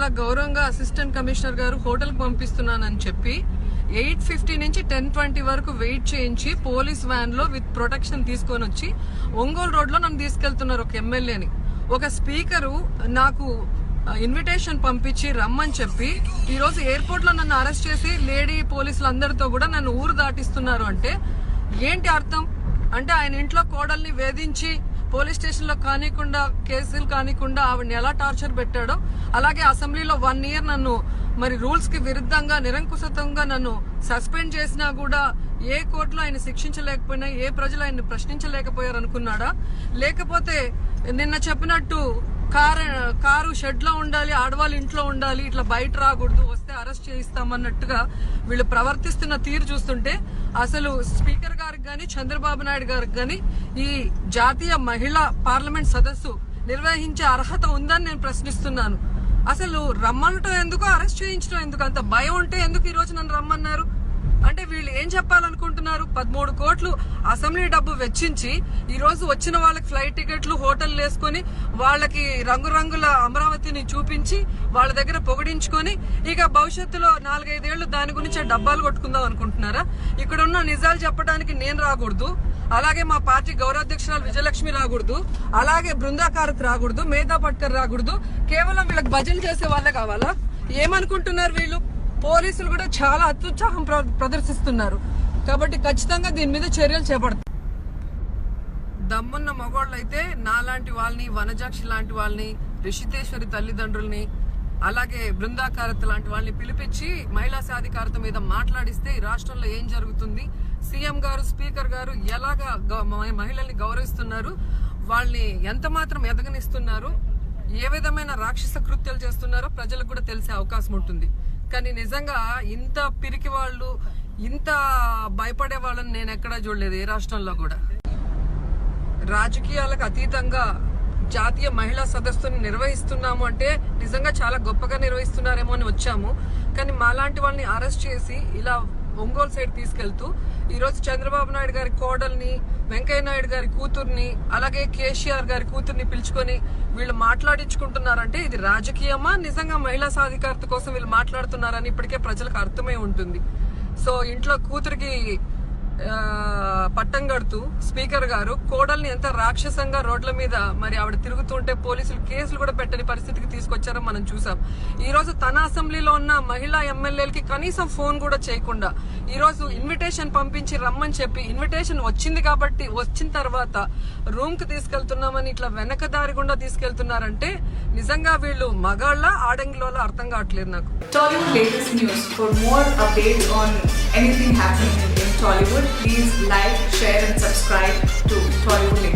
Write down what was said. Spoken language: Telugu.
చాలా గౌరవంగా అసిస్టెంట్ కమిషనర్ గారు హోటల్కి పంపిస్తున్నానని చెప్పి 8:50 నుంచి 10:20 వరకు వెయిట్ చేయించి పోలీస్ వ్యాన్ లో విత్ ప్రొటెక్షన్ తీసుకొని వచ్చి ఒంగోలు రోడ్ లో నన్ను తీసుకెళ్తున్నారు ఒక ఎమ్మెల్యేని. ఒక స్పీకరు నాకు ఇన్విటేషన్ పంపించి రమ్మని చెప్పి ఈ రోజు ఎయిర్పోర్ట్ లో నన్ను అరెస్ట్ చేసి లేడీ పోలీసులు అందరితో కూడా నన్ను ఊరు దాటిస్తున్నారు అంటే ఏంటి అర్థం? అంటే ఆయన ఇంట్లో కోడల్ని వేధించి పోలీస్ స్టేషన్ లో కానికుండా కేసులు కానికుండా ఆవిడని ఎలా టార్చర్ పెట్టాడో అలాగే అసెంబ్లీలో 1 year నన్ను మరి రూల్స్ కి విరుద్ధంగా నిరంకుశంగా నన్ను సస్పెండ్ చేసినా కూడా ఏ కోర్టులో ఆయన శిక్షించలేకపోయినా ఏ ప్రజలు ఆయన్ని ప్రశ్నించలేకపోయారు అనుకున్నాడా? లేకపోతే నిన్న చెప్పినట్టు కారు షెడ్ లో ఉండాలి, ఆడవాళ్ళు ఇంట్లో ఉండాలి, ఇట్లా బయట రాకూడదు, వస్తే అరెస్ట్ చేయిస్తామన్నట్టుగా వీళ్ళు ప్రవర్తిస్తున్న తీరు చూస్తుంటే అసలు స్పీకర్ గారికి గాని చంద్రబాబు నాయుడు గారికి గాని ఈ జాతీయ మహిళా పార్లమెంట్ సదస్సు నిర్వహించే అర్హత ఉందని నేను ప్రశ్నిస్తున్నాను. అసలు రమ్మనటం ఎందుకు, అరెస్ట్ చేయించడం ఎందుకు? అంత భయం ఉంటే ఎందుకు ఈ రోజు నన్ను రమ్మన్నారు? అంటే వీళ్ళు ఏం చెప్పాలనుకుంటున్నారు? 13 కోట్లు అసెంబ్లీ డబ్బు వెచ్చించి ఈ రోజు వచ్చిన వాళ్ళకి ఫ్లైట్ టికెట్లు హోటల్ వేసుకొని వాళ్ళకి రంగురంగుల అమరావతిని చూపించి వాళ్ళ దగ్గర పొగిడించుకొని ఇక భవిష్యత్తులో 4-5 ఏళ్లు దాని గురించి డబ్బాలు కొట్టుకుందాం అనుకుంటున్నారా? ఇక్కడ ఉన్న నిజాలు చెప్పడానికి నేను రాకూడదు, అలాగే మా పార్టీ గౌరవాధ్యక్షురాలు విజయలక్ష్మి రాకూడదు, అలాగే బృందాకారత్ రాకూడదు, మేధా పట్కర్ రాకూడదు, కేవలం వీళ్ళకి భజన చేసే వాళ్ళే కావాలా? ఏమనుకుంటున్నారు వీళ్ళు? పోలీసులు కూడా చాలా అత్యుత్సాహం ప్రదర్శిస్తున్నారు. కాబట్టి ఖచ్చితంగా దీని మీద చర్యలు చేపడతారు. దమ్మున్న మగవాళ్ళు అయితే నాలాంటి వాళ్ళని, వనజాక్షి లాంటి వాళ్ళని, రిషితేశ్వరి తల్లిదండ్రుల్ని, అలాగే బృందాకారత్ లాంటి వాళ్ళని పిలిపించి మహిళా సాధికారత మీద మాట్లాడిస్తే ఈ రాష్ట్రంలో ఏం జరుగుతుంది, సీఎం గారు స్పీకర్ గారు ఎలాగా మహిళల్ని గౌరవిస్తున్నారు, వాళ్ళని ఎంత మాత్రం ఎదగనిస్తున్నారు, ఏ విధమైన రాక్షస కృత్యాలు చేస్తున్నారో ప్రజలకు కూడా తెలిసే అవకాశం ఉంటుంది. కానీ నిజంగా ఇంత పిరికి వాళ్ళు, ఇంత భయపడే వాళ్ళని నేను ఎక్కడా చూడలేదు ఏ రాష్ట్రంలో కూడా. రాజకీయాలకు అతీతంగా జాతీయ మహిళా సదస్సుని నిర్వహిస్తున్నాము అంటే నిజంగా చాలా గొప్పగా నిర్వహిస్తున్నారేమో అని వచ్చాము. కానీ మాలాంటి వాళ్ళని అరెస్ట్ చేసి ఇలా ఒంగోలు సైడ్ తీసుకెళ్తూ ఈ రోజు చంద్రబాబు నాయుడు గారి కోడల్ని, వెంకయ్య నాయుడు గారి కూతుర్ని, అలాగే కేసీఆర్ గారి కూతుర్ని పిలుచుకొని వీళ్ళు మాట్లాడించుకుంటున్నారంటే ఇది రాజకీయమా, నిజంగా మహిళా సాధికారత కోసం వీళ్ళు మాట్లాడుతున్నారని ఇప్పటికే ప్రజలకు అర్థమై ఉంటుంది. సో ఇంట్లో కూతురికి పట్టం కడుతూ స్పీకర్ గారు కోడల్ని ఎంత రాక్షసంగా రోడ్ల మీద మరి ఆవిడ తిరుగుతుంటే పోలీసులు కేసులు కూడా పెట్టని పరిస్థితికి తీసుకొచ్చారో మనం చూసాం. ఈ రోజు తన అసెంబ్లీలో ఉన్న మహిళా ఎమ్మెల్యేలకి కనీసం ఫోన్ కూడా చేయకుండా ఈ రోజు ఇన్విటేషన్ పంపించి రమ్మని చెప్పి, ఇన్విటేషన్ వచ్చింది కాబట్టి వచ్చిన తర్వాత రూమ్ కి తీసుకెళ్తున్నామని ఇట్లా వెనక దారి గుండా తీసుకెళ్తున్నారంటే నిజంగా వీళ్ళు మగాళ్ళ ఆడంగిలో అర్థం కావట్లేదు నాకు. Tollywood latest news. For more updates on anything happening in Tollywood, please like, share and subscribe to Tollywood.